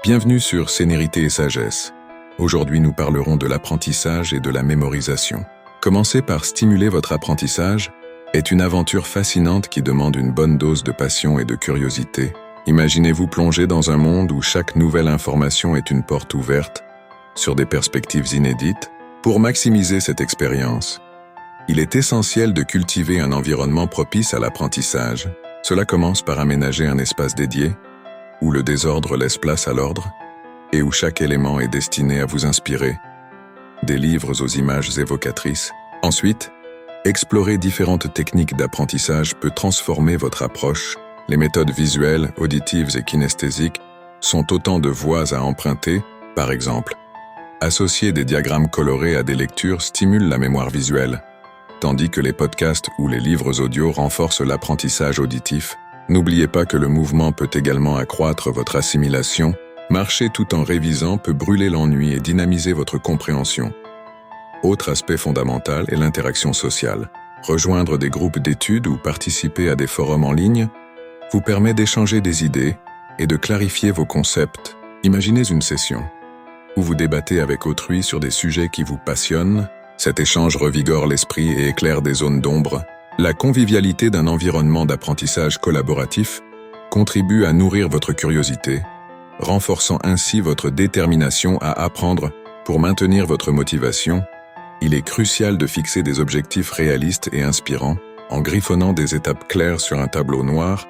Bienvenue sur Sénérité et Sagesse. Aujourd'hui, nous parlerons de l'apprentissage et de la mémorisation. Commencer par stimuler votre apprentissage est une aventure fascinante qui demande une bonne dose de passion et de curiosité. Imaginez-vous plonger dans un monde où chaque nouvelle information est une porte ouverte sur des perspectives inédites. Pour maximiser cette expérience, il est essentiel de cultiver un environnement propice à l'apprentissage. Cela commence par aménager un espace dédié, où le désordre laisse place à l'ordre, et où chaque élément est destiné à vous inspirer. Des livres aux images évocatrices. Ensuite, explorer différentes techniques d'apprentissage peut transformer votre approche. Les méthodes visuelles, auditives et kinesthésiques sont autant de voies à emprunter. Par exemple, associer des diagrammes colorés à des lectures stimule la mémoire visuelle, tandis que les podcasts ou les livres audio renforcent l'apprentissage auditif. N'oubliez pas que le mouvement peut également accroître votre assimilation. Marcher tout en révisant peut brûler l'ennui et dynamiser votre compréhension. Autre aspect fondamental est l'interaction sociale. Rejoindre des groupes d'études ou participer à des forums en ligne vous permet d'échanger des idées et de clarifier vos concepts. Imaginez une session où vous débattez avec autrui sur des sujets qui vous passionnent. Cet échange revigore l'esprit et éclaire des zones d'ombre. La convivialité d'un environnement d'apprentissage collaboratif contribue à nourrir votre curiosité, renforçant ainsi votre détermination à apprendre. Pour maintenir votre motivation, il est crucial de fixer des objectifs réalistes et inspirants. En griffonnant des étapes claires sur un tableau noir,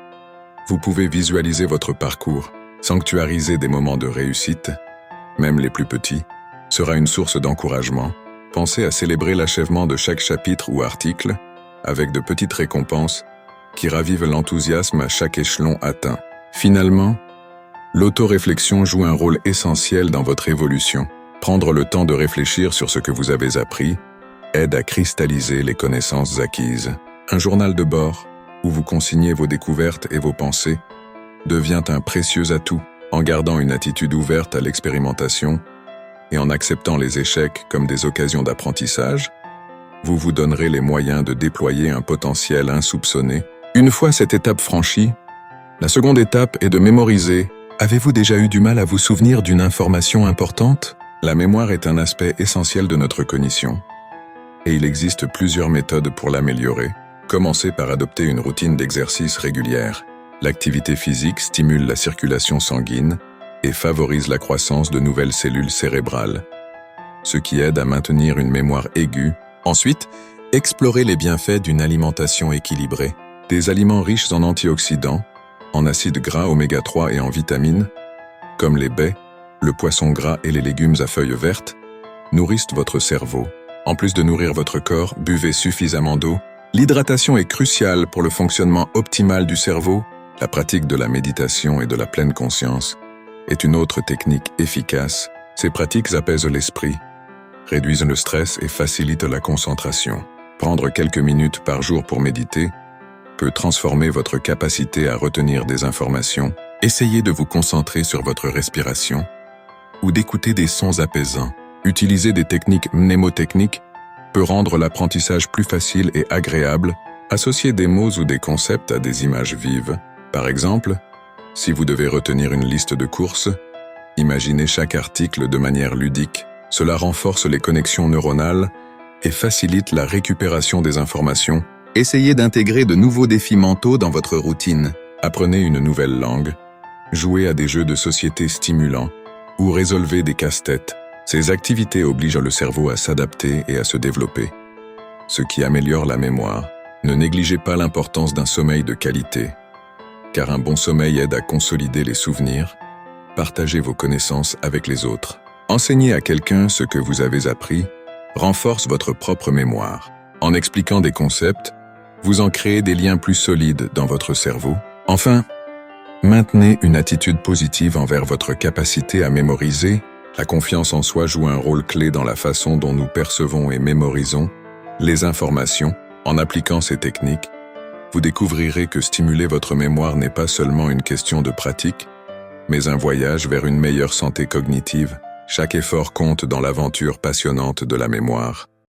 vous pouvez visualiser votre parcours, sanctuariser des moments de réussite, même les plus petits, sera une source d'encouragement. Pensez à célébrer l'achèvement de chaque chapitre ou article, avec de petites récompenses qui ravivent l'enthousiasme à chaque échelon atteint. Finalement, l'autoréflexion joue un rôle essentiel dans votre évolution. Prendre le temps de réfléchir sur ce que vous avez appris aide à cristalliser les connaissances acquises. Un journal de bord, où vous consignez vos découvertes et vos pensées, devient un précieux atout. En gardant une attitude ouverte à l'expérimentation et en acceptant les échecs comme des occasions d'apprentissage, vous vous donnerez les moyens de déployer un potentiel insoupçonné. Une fois cette étape franchie, la seconde étape est de mémoriser. Avez-vous déjà eu du mal à vous souvenir d'une information importante? La mémoire est un aspect essentiel de notre cognition, et il existe plusieurs méthodes pour l'améliorer. Commencez par adopter une routine d'exercice régulière. L'activité physique stimule la circulation sanguine et favorise la croissance de nouvelles cellules cérébrales, ce qui aide à maintenir une mémoire aiguë. Ensuite, explorez les bienfaits d'une alimentation équilibrée. Des aliments riches en antioxydants, en acides gras oméga 3 et en vitamines, comme les baies, le poisson gras et les légumes à feuilles vertes, nourrissent votre cerveau. En plus de nourrir votre corps, buvez suffisamment d'eau. L'hydratation est cruciale pour le fonctionnement optimal du cerveau. La pratique de la méditation et de la pleine conscience est une autre technique efficace. Ces pratiques apaisent l'esprit, réduisent le stress et facilitent la concentration. Prendre quelques minutes par jour pour méditer peut transformer votre capacité à retenir des informations. Essayez de vous concentrer sur votre respiration ou d'écouter des sons apaisants. Utiliser des techniques mnémotechniques peut rendre l'apprentissage plus facile et agréable. Associer des mots ou des concepts à des images vives. Par exemple, si vous devez retenir une liste de courses, imaginez chaque article de manière ludique. Cela renforce les connexions neuronales et facilite la récupération des informations. Essayez d'intégrer de nouveaux défis mentaux dans votre routine. Apprenez une nouvelle langue, jouez à des jeux de société stimulants ou résolvez des casse-têtes. Ces activités obligent le cerveau à s'adapter et à se développer, ce qui améliore la mémoire. Ne négligez pas l'importance d'un sommeil de qualité, car un bon sommeil aide à consolider les souvenirs. Partagez vos connaissances avec les autres. Enseigner à quelqu'un ce que vous avez appris renforce votre propre mémoire. En expliquant des concepts, vous en créez des liens plus solides dans votre cerveau. Enfin, maintenez une attitude positive envers votre capacité à mémoriser. La confiance en soi joue un rôle clé dans la façon dont nous percevons et mémorisons les informations. En appliquant ces techniques, vous découvrirez que stimuler votre mémoire n'est pas seulement une question de pratique, mais un voyage vers une meilleure santé cognitive. Chaque effort compte dans l'aventure passionnante de la mémoire.